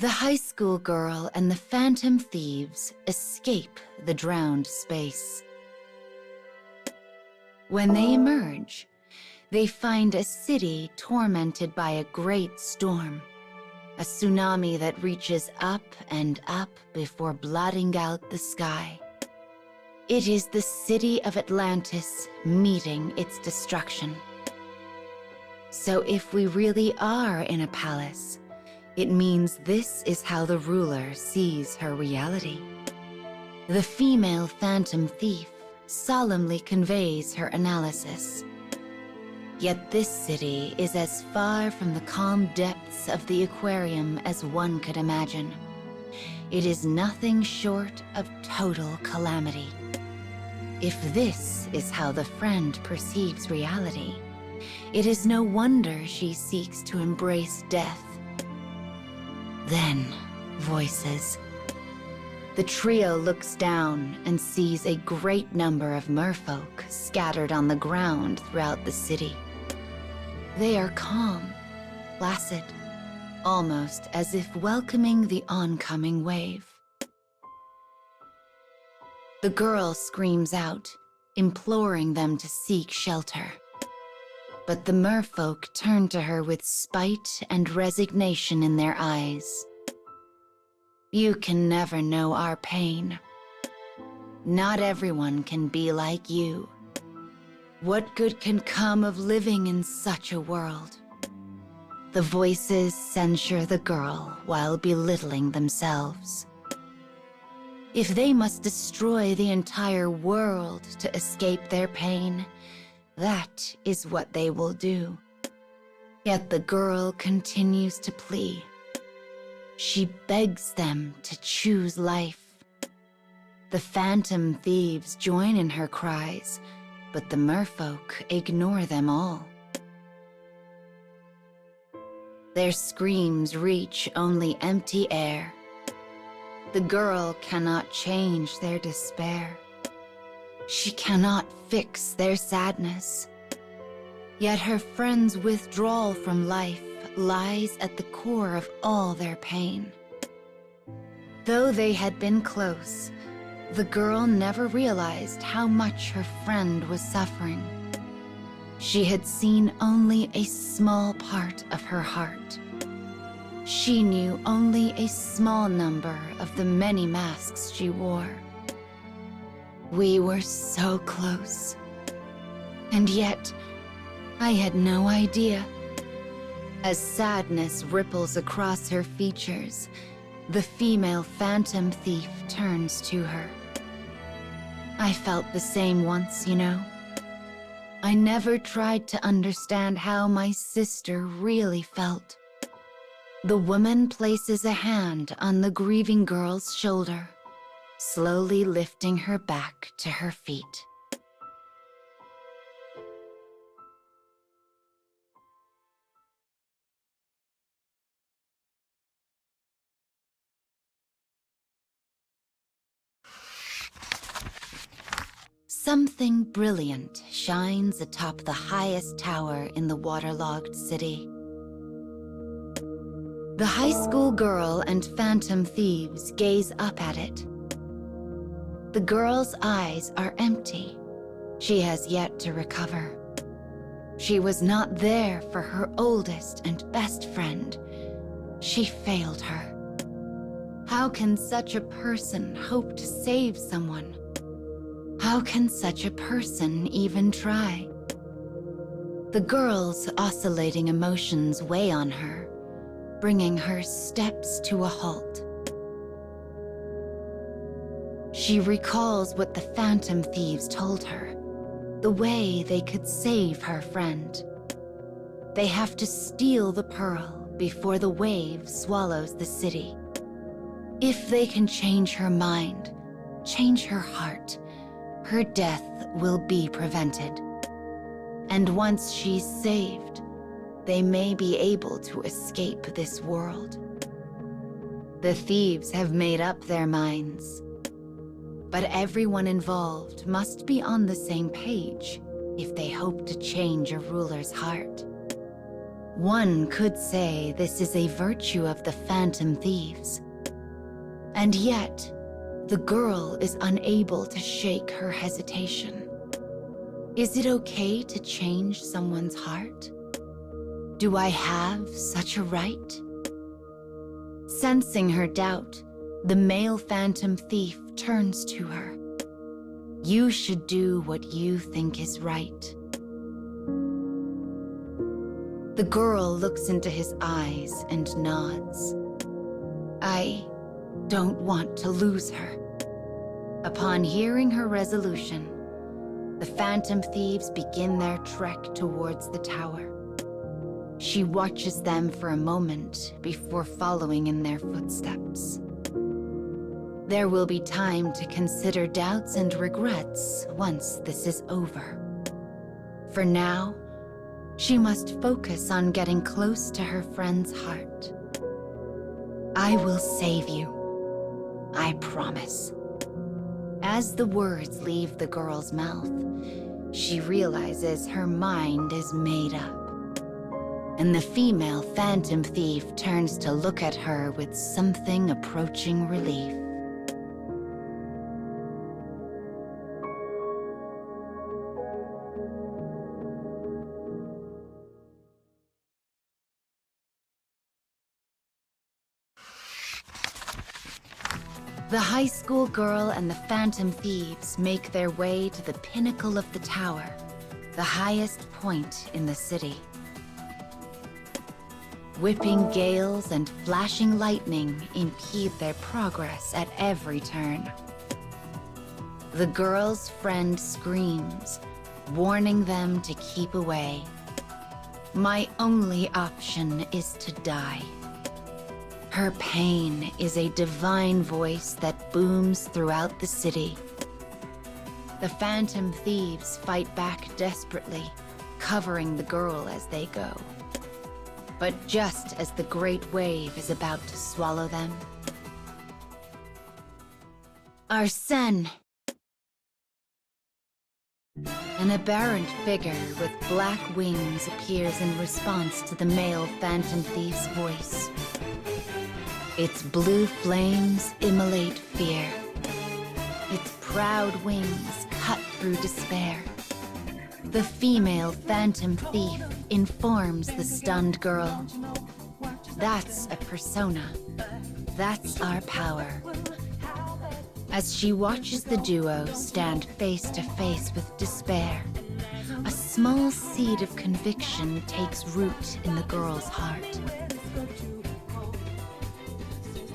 The high school girl and the phantom thieves escape the drowned space. When they emerge, they find a city tormented by a great storm, a tsunami that reaches up and up before blotting out the sky. It is the city of Atlantis meeting its destruction. So if we really are in a palace, it means this is how the ruler sees her reality. The female phantom thief solemnly conveys her analysis. Yet this city is as far from the calm depths of the aquarium as one could imagine. It is nothing short of total calamity. If this is how the friend perceives reality, it is no wonder she seeks to embrace death. Then, voices. The trio looks down and sees a great number of merfolk scattered on the ground throughout the city. They are calm, placid, almost as if welcoming the oncoming wave. The girl screams out, imploring them to seek shelter. But the merfolk turn to her with spite and resignation in their eyes. You can never know our pain. Not everyone can be like you. What good can come of living in such a world? The voices censure the girl while belittling themselves. If they must destroy the entire world to escape their pain, that is what they will do. Yet the girl continues to plead. She begs them to choose life. The phantom thieves join in her cries, but the merfolk ignore them all. Their screams reach only empty air. The girl cannot change their despair. She cannot fix their sadness. Yet her friend's withdrawal from life lies at the core of all their pain. Though they had been close, the girl never realized how much her friend was suffering. She had seen only a small part of her heart. She knew only a small number of the many masks she wore. We were so close. And yet, I had no idea. As sadness ripples across her features, the female phantom thief turns to her. I felt the same once, you know. I never tried to understand how my sister really felt. The woman places a hand on the grieving girl's shoulder, slowly lifting her back to her feet. Something brilliant shines atop the highest tower in the waterlogged city. The high school girl and phantom thieves gaze up at it. The girl's eyes are empty. She has yet to recover. She was not there for her oldest and best friend. She failed her. How can such a person hope to save someone? How can such a person even try? The girl's oscillating emotions weigh on her, bringing her steps to a halt. She recalls what the phantom thieves told her, the way they could save her friend. They have to steal the pearl before the wave swallows the city. If they can change her mind, change her heart, her death will be prevented. And once she's saved, they may be able to escape this world. The thieves have made up their minds. But everyone involved must be on the same page if they hope to change a ruler's heart. One could say this is a virtue of the Phantom Thieves. And yet, the girl is unable to shake her hesitation. Is it okay to change someone's heart? Do I have such a right? Sensing her doubt, the male Phantom Thief turns to her. You should do what you think is right. The girl looks into his eyes and nods. I don't want to lose her. Upon hearing her resolution, the Phantom Thieves begin their trek towards the tower. She watches them for a moment before following in their footsteps. There will be time to consider doubts and regrets once this is over. For now, she must focus on getting close to her friend's heart. I will save you. I promise. As the words leave the girl's mouth, she realizes her mind is made up. And the female Phantom Thief turns to look at her with something approaching relief. The high school girl and the Phantom Thieves make their way to the pinnacle of the tower, the highest point in the city. Whipping gales and flashing lightning impede their progress at every turn. The girl's friend screams, warning them to keep away. My only option is to die. Her pain is a divine voice that booms throughout the city. The Phantom Thieves fight back desperately, covering the girl as they go. But just as the great wave is about to swallow them, Arsène! An aberrant figure with black wings appears in response to the male Phantom Thief's voice. Its blue flames immolate fear. Its proud wings cut through despair. The female Phantom Thief informs the stunned girl. That's a persona. That's our power. As she watches the duo stand face to face with despair, a small seed of conviction takes root in the girl's heart.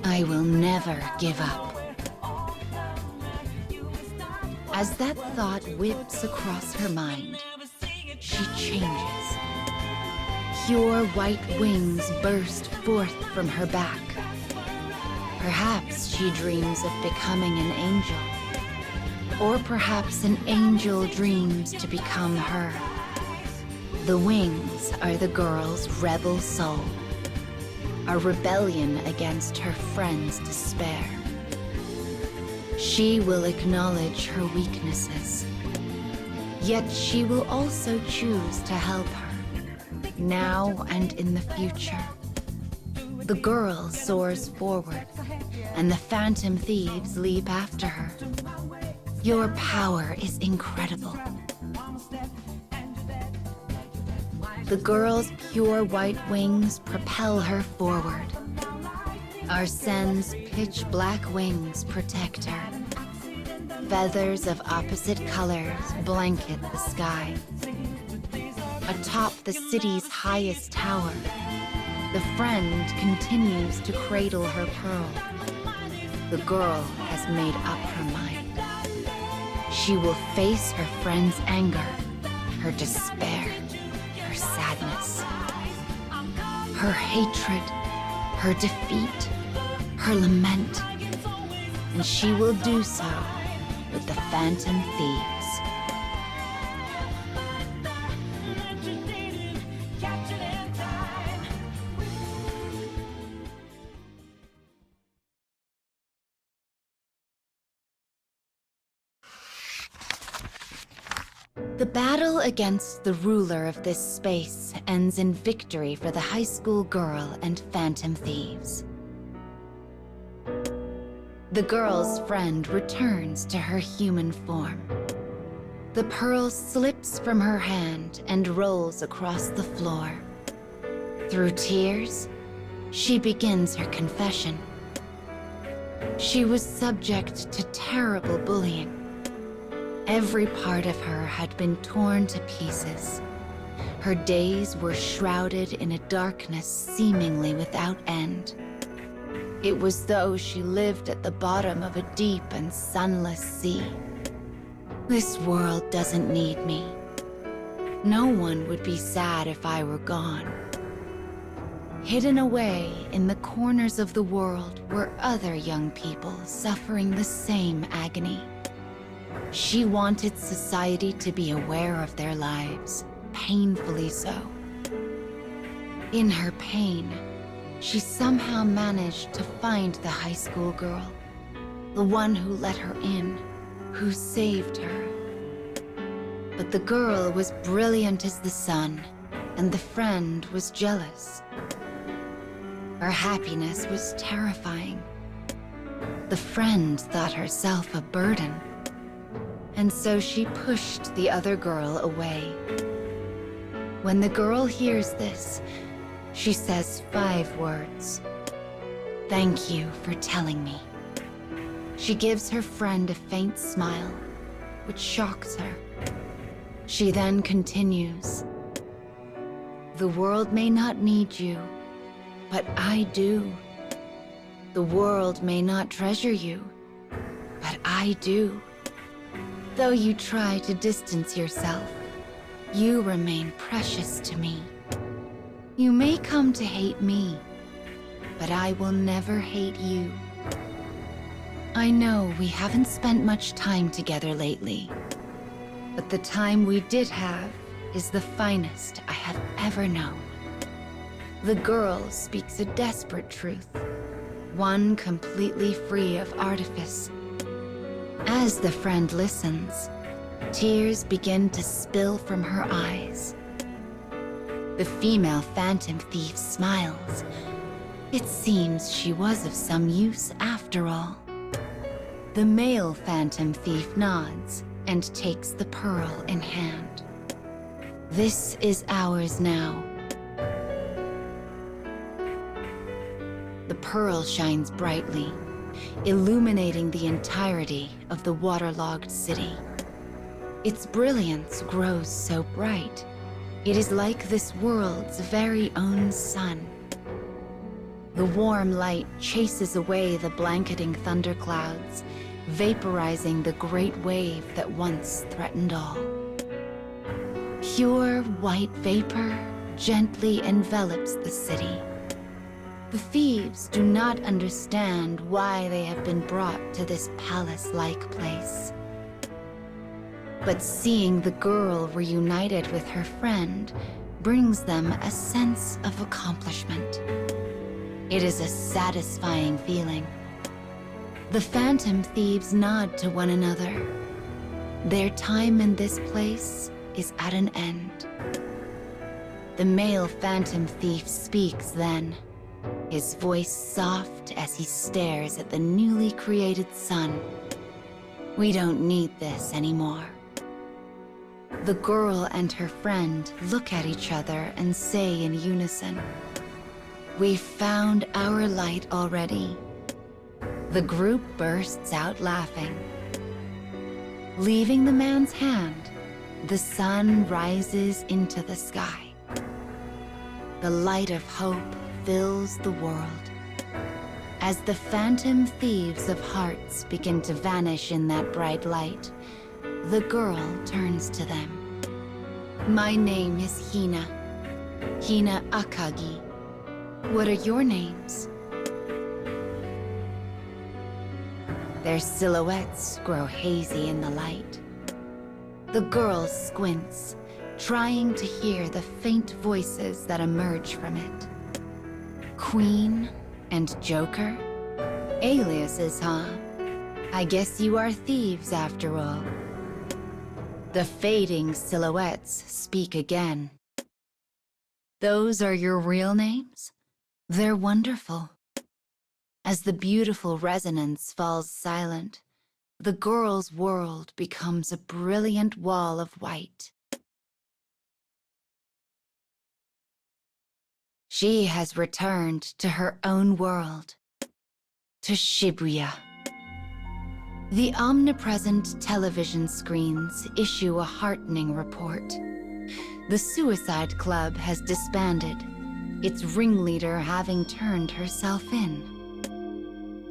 I will never give up. As that thought whips across her mind, she changes. Pure white wings burst forth from her back. Perhaps she dreams of becoming an angel. Or perhaps an angel dreams to become her. The wings are the girl's rebel soul. A rebellion against her friend's despair. She will acknowledge her weaknesses. Yet she will also choose to help her, now and in the future. The girl soars forward, and the Phantom Thieves leap after her. Your power is incredible. The girl's pure white wings propel her forward. Arsène's pitch-black wings protect her. Feathers of opposite colors blanket the sky. Atop the city's highest tower, the friend continues to cradle her pearl. The girl has made up her mind. She will face her friend's anger, her despair, her sadness, her hatred, her defeat, her lament, and she will do so with the Phantom Thieves. The battle against the ruler of this space ends in victory for the high school girl and phantom thieves. The girl's friend returns to her human form. The pearl slips from her hand and rolls across the floor. Through tears, she begins her confession. She was subject to terrible bullying. Every part of her had been torn to pieces. Her days were shrouded in a darkness seemingly without end. It was though she lived at the bottom of a deep and sunless sea. This world doesn't need me. No one would be sad if I were gone. Hidden away in the corners of the world were other young people suffering the same agony. She wanted society to be aware of their lives, painfully so. In her pain, she somehow managed to find the high school girl, the one who let her in, who saved her. But the girl was brilliant as the sun, and the friend was jealous. Her happiness was terrifying. The friend thought herself a burden, and so she pushed the other girl away. When the girl hears this, she says 5 words. "Thank you for telling me." She gives her friend a faint smile, which shocks her. She then continues, "The world may not need you, but I do. The world may not treasure you, but I do. Though you try to distance yourself, you remain precious to me. You may come to hate me, but I will never hate you. I know we haven't spent much time together lately, but the time we did have is the finest I have ever known." The girl speaks a desperate truth, one completely free of artifice. As the friend listens, tears begin to spill from her eyes. The female phantom thief smiles. It seems she was of some use after all. The male phantom thief nods and takes the pearl in hand. This is ours now. The pearl shines brightly, illuminating the entirety of the waterlogged city. Its brilliance grows so bright, it is like this world's very own sun. The warm light chases away the blanketing thunderclouds, vaporizing the great wave that once threatened all. Pure white vapor gently envelops the city. The thieves do not understand why they have been brought to this palace-like place. But seeing the girl reunited with her friend brings them a sense of accomplishment. It is a satisfying feeling. The phantom thieves nod to one another. Their time in this place is at an end. The male phantom thief speaks then, his voice soft as he stares at the newly created sun. "We don't need this anymore." The girl and her friend look at each other and say in unison, "We've found our light already." The group bursts out laughing. Leaving the man's hand, the sun rises into the sky. The light of hope fills the world. As the phantom thieves of hearts begin to vanish in that bright light, the girl turns to them. "My name is Hina. Hina Akagi. What are your names?" Their silhouettes grow hazy in the light. The girl squints, trying to hear the faint voices that emerge from it. "Queen and Joker? Aliases, huh? I guess you are thieves after all." The fading silhouettes speak again. Those are your real names? They're wonderful. As the beautiful resonance falls silent, the girl's world becomes a brilliant wall of white. She has returned to her own world, to Shibuya. The omnipresent television screens issue a heartening report. The Suicide Club has disbanded, its ringleader having turned herself in.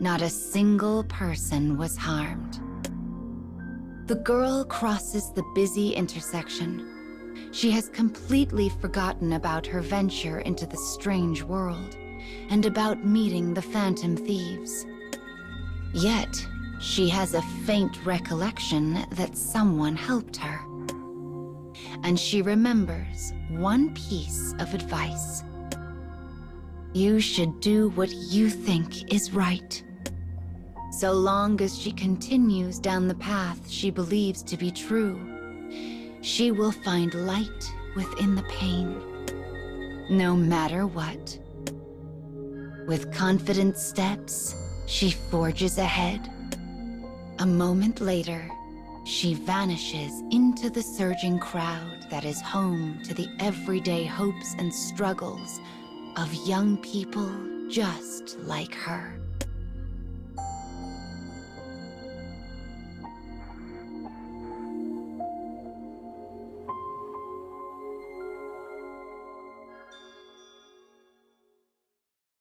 Not a single person was harmed. The girl crosses the busy intersection. She has completely forgotten about her venture into the strange world and about meeting the phantom thieves. Yet, she has a faint recollection that someone helped her. And she remembers one piece of advice. You should do what you think is right. So long as she continues down the path she believes to be true, she will find light within the pain, no matter what. With confident steps, she forges ahead. A moment later, she vanishes into the surging crowd that is home to the everyday hopes and struggles of young people just like her.